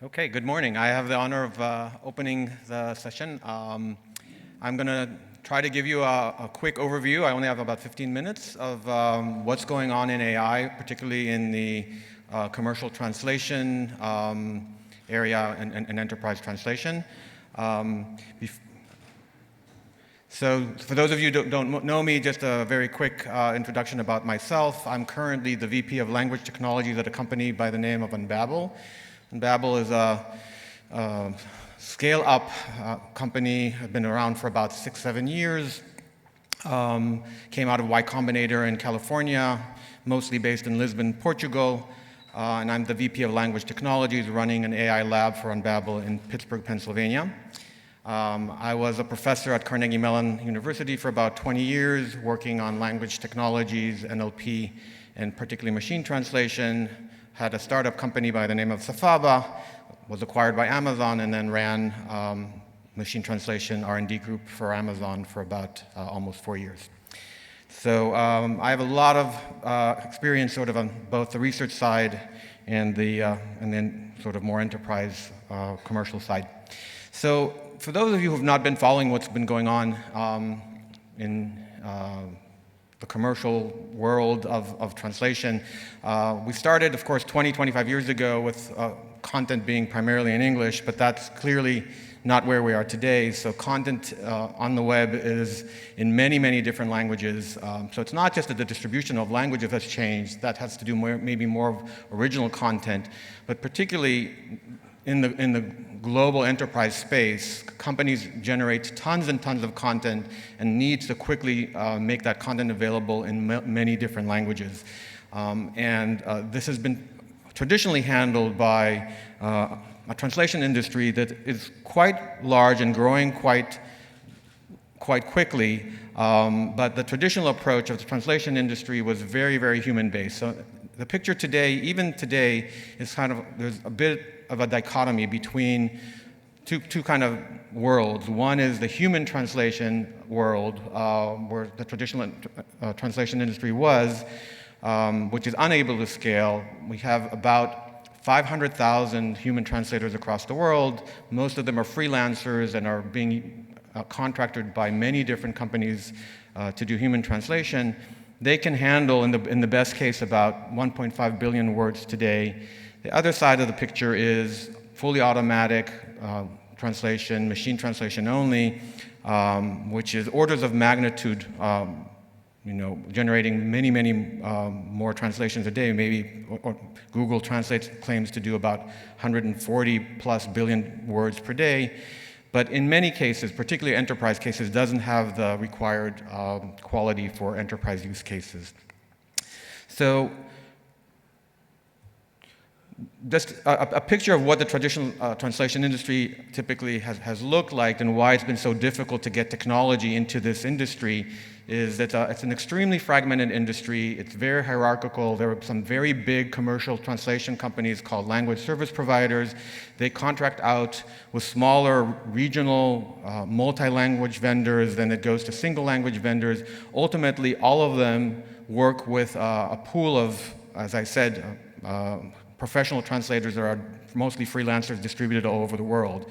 Okay, good morning. I have the honor of opening the session. I'm going to try to give you a quick overview. I only have about 15 minutes of what's going on in AI, particularly in the commercial translation area and enterprise translation. So for those of you who don't know me, just a very quick introduction about myself. I'm currently the VP of Language Technologies at a company by the name of Unbabel. Unbabel is a scale-up company. I've been around for about 6-7 years. Came out of Y Combinator in California, mostly based in Lisbon, Portugal. And I'm the VP of Language Technologies, running an AI lab for Unbabel in Pittsburgh, Pennsylvania. I was a professor at Carnegie Mellon University for about 20 years, working on language technologies, NLP, and particularly machine translation. Had a startup company by the name of Safaba, was acquired by Amazon, and then ran machine translation R&D group for Amazon for about almost 4 years. So I have a lot of experience sort of on both the research side and then sort of more enterprise commercial side. So for those of you who have not been following what's been going on in the commercial world of translation, we started, of course, 25 years ago with content being primarily in English, but that's clearly not where we are today. So content on the web is in many different languages. So it's not just that the distribution of languages has changed. That has to do maybe more of original content, but particularly in the global enterprise space, companies generate tons and tons of content and need to quickly make that content available in many different languages. This has been traditionally handled by a translation industry that is quite large and growing quite quickly, but the traditional approach of the translation industry was very human-based. So the picture today, even today, is there's a bit of a dichotomy between two kind of worlds. One is the human translation world, where the traditional translation industry was, which is unable to scale. We have about 500,000 human translators across the world. Most of them are freelancers and are being contracted by many different companies to do human translation. They can handle, in the best case, about 1.5 billion words today. The other side of the picture is fully automatic translation, machine translation only, which is orders of magnitude, generating many more translations a day. Maybe Google Translate claims to do about 140 plus billion words per day. But in many cases, particularly enterprise cases, doesn't have the required quality for enterprise use cases. So just a picture of what the traditional translation industry typically has looked like and why it's been so difficult to get technology into this industry is that it's an extremely fragmented industry. It's very hierarchical. There are some very big commercial translation companies called language service providers. They contract out with smaller regional multi-language vendors, then it goes to single language vendors. Ultimately, all of them work with a pool of, as I said, professional translators that are mostly freelancers distributed all over the world.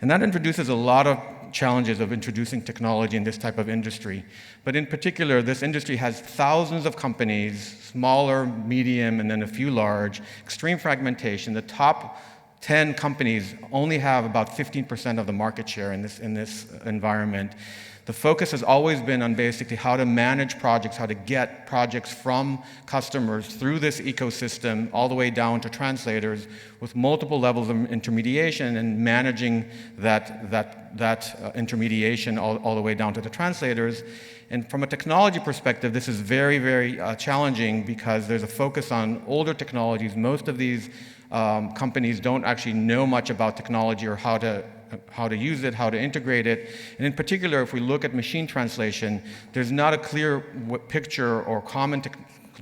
And that introduces a lot of challenges of introducing technology in this type of industry. But in particular, this industry has thousands of companies, smaller, medium, and then a few large, extreme fragmentation. The top 10 companies only have about 15% of the market share in this environment. The focus has always been on basically how to manage projects, how to get projects from customers through this ecosystem all the way down to translators with multiple levels of intermediation and managing that intermediation all the way down to the translators. And from a technology perspective, this is very challenging because there's a focus on older technologies. Most of these companies don't actually know much about technology or how to use it, how to integrate it. And in particular, if we look at machine translation, there's not a clear picture or common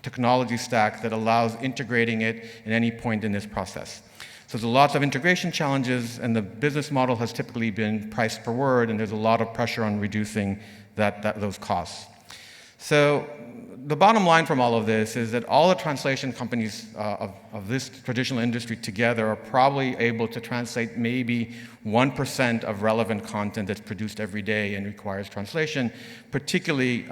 technology stack that allows integrating it at any point in this process. So there's lots of integration challenges, and the business model has typically been price per word, and there's a lot of pressure on reducing those costs. So the bottom line from all of this is that all the translation companies of this traditional industry together are probably able to translate maybe 1% of relevant content that's produced every day and requires translation, particularly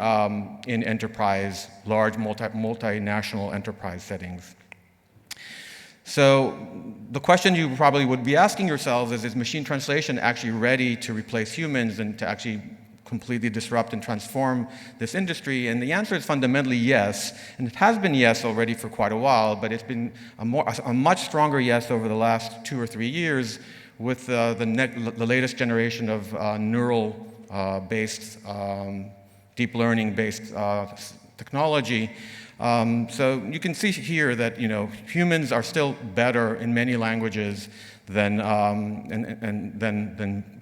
in enterprise, large multinational enterprise settings. So the question you probably would be asking yourselves is machine translation actually ready to replace humans and to actually completely disrupt and transform this industry? And the answer is fundamentally yes, and it has been yes already for quite a while, but it's been a much stronger yes over the last 2 or 3 years with the latest generation of neural-based, deep learning-based technology. So you can see here that humans are still better in many languages than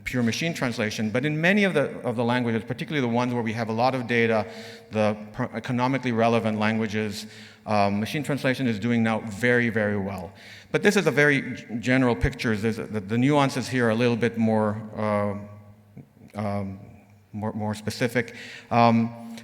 pure machine translation. But in many of the languages, particularly the ones where we have a lot of data, the economically relevant languages, machine translation is doing now very, very well. But this is a very general picture. The nuances here are a little bit more specific.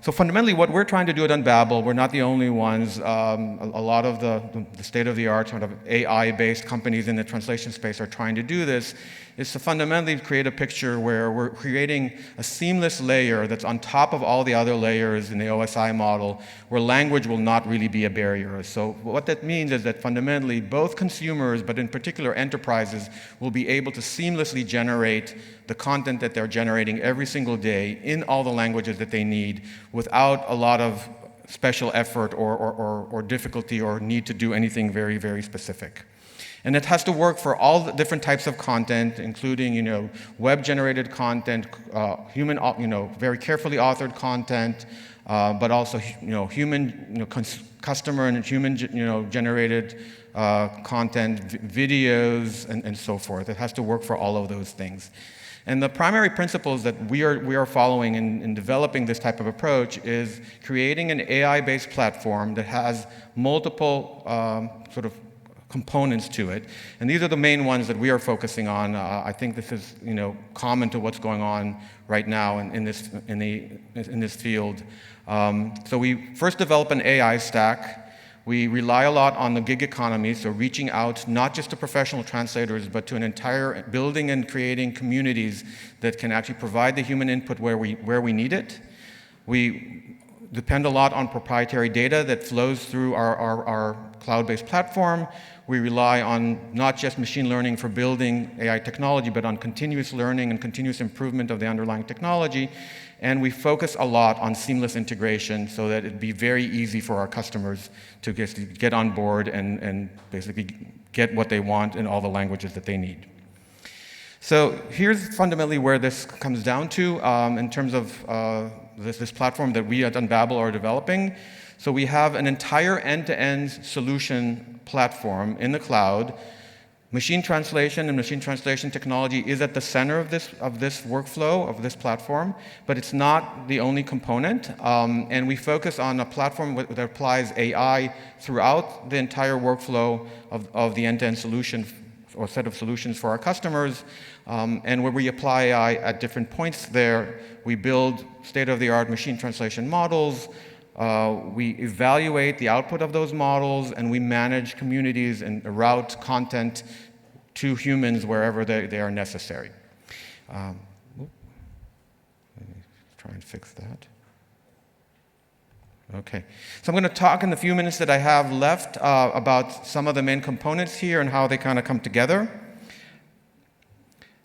So fundamentally, what we're trying to do at Unbabel, we're not the only ones. A lot of the state-of-the-art sort of AI-based companies in the translation space are trying to do this, is to fundamentally create a picture where we're creating a seamless layer that's on top of all the other layers in the OSI model, where language will not really be a barrier. So what that means is that fundamentally, both consumers, but in particular enterprises, will be able to seamlessly generate the content that they're generating every single day in all the languages that they need without a lot of special effort or difficulty or need to do anything very, very specific. And it has to work for all the different types of content, including, web-generated content, very carefully authored content, but also, human, customer and human, generated content, videos, and so forth. It has to work for all of those things. And the primary principles that we are following in developing this type of approach is creating an AI-based platform that has multiple sort of components to it. And these are the main ones that we are focusing on. I think this is common to what's going on right now in this field. So we first develop an AI stack. We rely a lot on the gig economy, so reaching out not just to professional translators, but to an entire building and creating communities that can actually provide the human input where we need it. We depend a lot on proprietary data that flows through our cloud-based platform. We rely on not just machine learning for building AI technology, but on continuous learning and continuous improvement of the underlying technology. And we focus a lot on seamless integration so that it'd be very easy for our customers to get on board and basically get what they want in all the languages that they need. So here's fundamentally where this comes down to in terms of this platform that we at Unbabel are developing. So we have an entire end-to-end solution platform in the cloud. Machine translation and machine translation technology is at the center of this workflow, of this platform, but it's not the only component. And we focus on a platform that applies AI throughout the entire workflow of the end-to-end solution or set of solutions for our customers. And where we apply AI at different points there, we build state-of-the-art machine translation models. We evaluate the output of those models, and we manage communities and route content to humans wherever they are necessary. Let me try and fix that. Okay. So I'm going to talk in the few minutes that I have left about some of the main components here and how they kind of come together.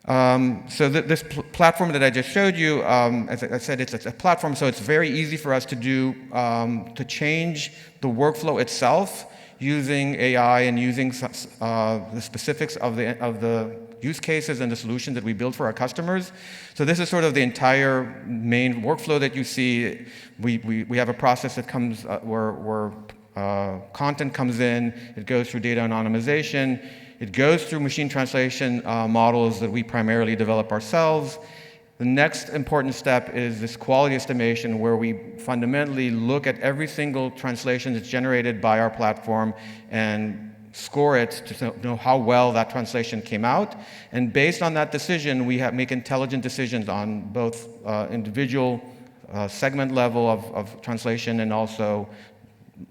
So this platform that I just showed you, as I said, it's a platform, so it's very easy for us to do, to change the workflow itself using AI and using the specifics of the use cases and the solutions that we build for our customers. So this is sort of the entire main workflow that you see. We have a process that comes where content comes in, it goes through data anonymization. It goes through machine translation models that we primarily develop ourselves. The next important step is this quality estimation, where we fundamentally look at every single translation that's generated by our platform and score it to know how well that translation came out. And based on that decision, we make intelligent decisions on both individual segment level of translation and also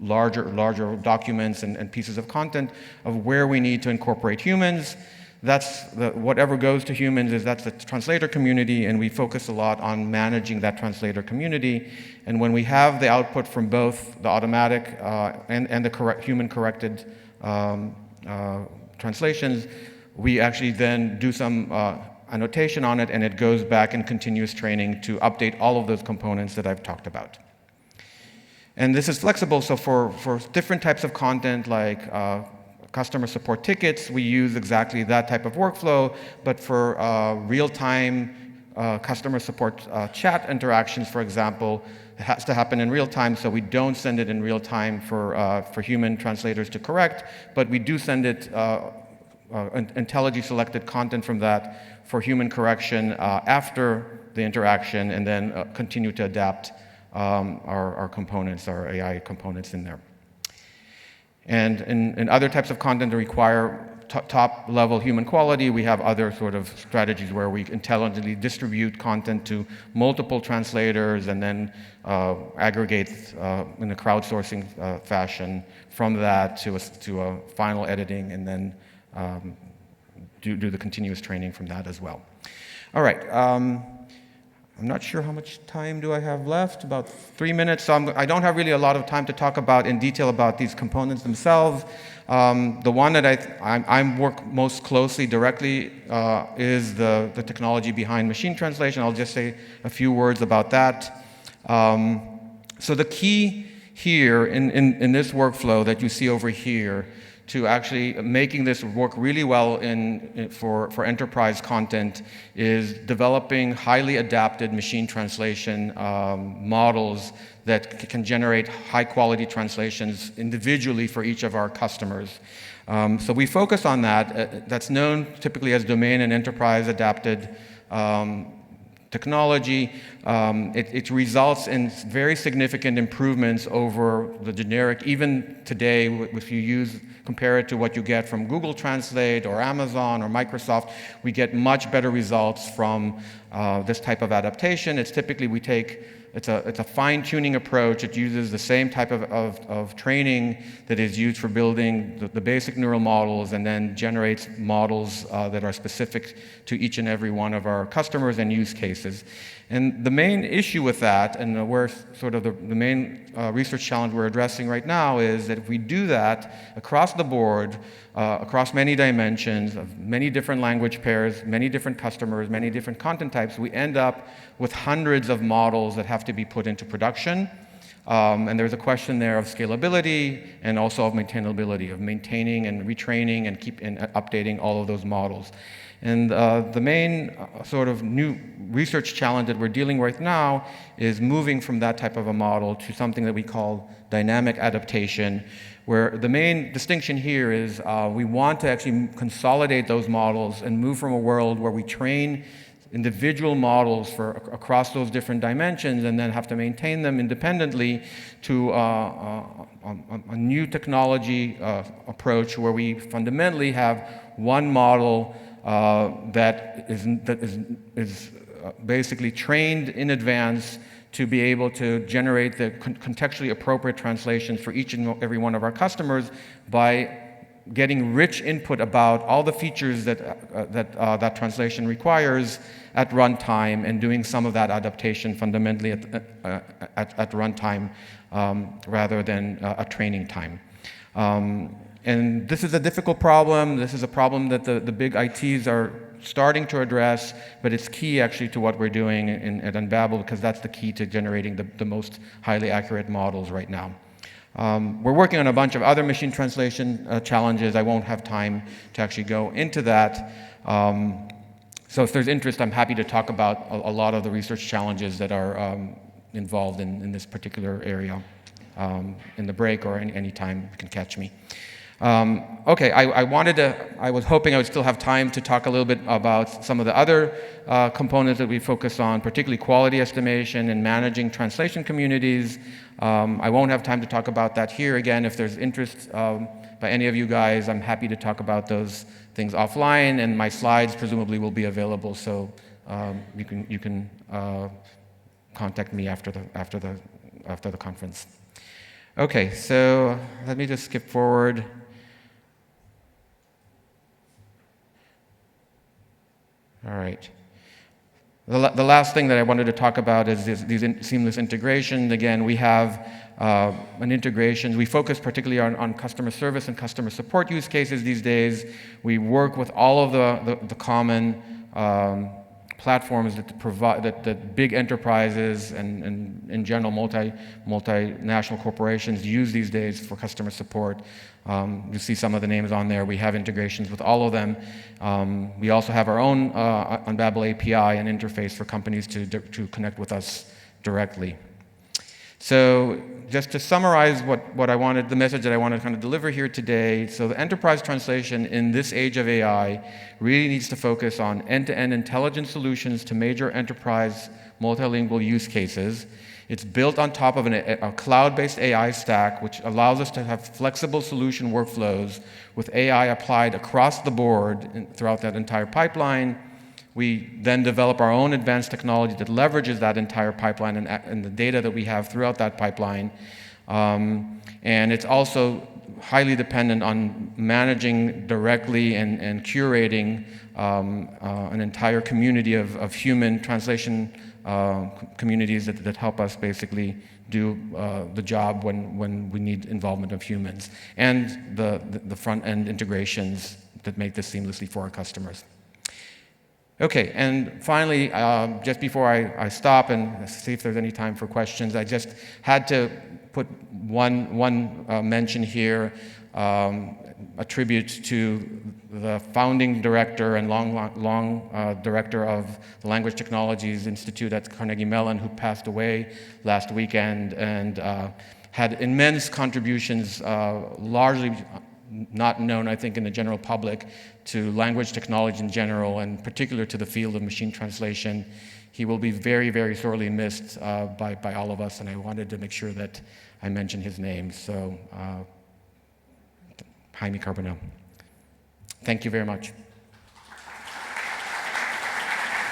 larger documents and pieces of content of where we need to incorporate humans. Whatever goes to humans that's the translator community, and we focus a lot on managing that translator community. And when we have the output from both the automatic and the human-corrected translations, we actually then do some annotation on it, and it goes back in continuous training to update all of those components that I've talked about. And this is flexible, so for different types of content like customer support tickets, we use exactly that type of workflow, but for real-time customer support chat interactions, for example, it has to happen in real time, so we don't send it in real time for human translators to correct, but we do send it intelligently selected content from that for human correction after the interaction, and then continue to adapt our components, our AI components in there. And in other types of content that require top-level human quality, we have other sort of strategies where we intelligently distribute content to multiple translators and then aggregate in a crowdsourcing fashion from that to a final editing, and then do the continuous training from that as well. All right. I'm not sure how much time do I have left, about 3 minutes, so I don't have really a lot of time to talk about in detail about these components themselves. The one that I work most closely directly is the technology behind machine translation. I'll just say a few words about that. So the key here in this workflow that you see over here to actually making this work really well for enterprise content is developing highly adapted machine translation models that can generate high-quality translations individually for each of our customers. So we focus on that. That's known typically as domain and enterprise adapted technology. It results in very significant improvements over the generic. Even today, if you compare it to what you get from Google Translate or Amazon or Microsoft, we get much better results from this type of adaptation. It's typically it's a fine-tuning approach. It uses the same type of training that is used for building the basic neural models, and then generates models that are specific to each and every one of our customers and use cases. And the main issue with that, and where sort of the main research challenge we're addressing right now, is that if we do that across the board, across many dimensions, of many different language pairs, many different customers, many different content types, we end up with hundreds of models that have to be put into production. And there's a question there of scalability and also of maintainability, of maintaining and retraining and updating all of those models. And the main sort of new research challenge that we're dealing with right now is moving from that type of a model to something that we call dynamic adaptation, where the main distinction here is we want to actually consolidate those models and move from a world where we train individual models across those different dimensions and then have to maintain them independently to a new technology approach where we fundamentally have one model that is basically trained in advance to be able to generate the contextually appropriate translations for each and every one of our customers by getting rich input about all the features that translation requires at runtime, and doing some of that adaptation fundamentally at runtime rather than at training time. And this is a difficult problem. This is a problem that the big ITs are starting to address, but it's key actually to what we're doing at Unbabel, because that's the key to generating the most highly accurate models right now. We're working on a bunch of other machine translation challenges. I won't have time to actually go into that. So if there's interest, I'm happy to talk about a lot of the research challenges that are involved in this particular area in the break or any time you can catch me. Okay, I was hoping I would still have time to talk a little bit about some of the other components that we focus on, particularly quality estimation and managing translation communities. I won't have time to talk about that here. Again, if there's interest by any of you guys, I'm happy to talk about those things offline, and my slides presumably will be available, so you can contact me after the conference. Okay, so let me just skip forward. All right. The last thing that I wanted to talk about is these seamless integration. Again, we have an integration. We focus particularly on customer service and customer support use cases these days. We work with all of the common platforms that provide that big enterprises and in general multinational corporations use these days for customer support. You see some of the names on there. We have integrations with all of them. We also have our own Unbabble API and interface for companies to connect with us directly. So just to summarize the message that I wanted to kind of deliver here today, so the enterprise translation in this age of AI really needs to focus on end-to-end intelligent solutions to major enterprise multilingual use cases. It's built on top of a cloud-based AI stack, which allows us to have flexible solution workflows with AI applied across the board throughout that entire pipeline. We then develop our own advanced technology that leverages that entire pipeline and the data that we have throughout that pipeline. And it's also highly dependent on managing directly and curating an entire community of human translation communities that help us basically do the job when we need involvement of humans, and the front-end integrations that make this seamlessly for our customers. Okay, and finally, just before I stop and see if there's any time for questions, I just had to put one mention here, a tribute to the founding director and long director of the Language Technologies Institute at Carnegie Mellon, who passed away last weekend and had immense contributions, largely not known, I think, in the general public, to language technology in general, and particular to the field of machine translation. He will be very, very sorely missed by all of us, and I wanted to make sure that I mention his name. So, Jaime Carbonell. Thank you very much.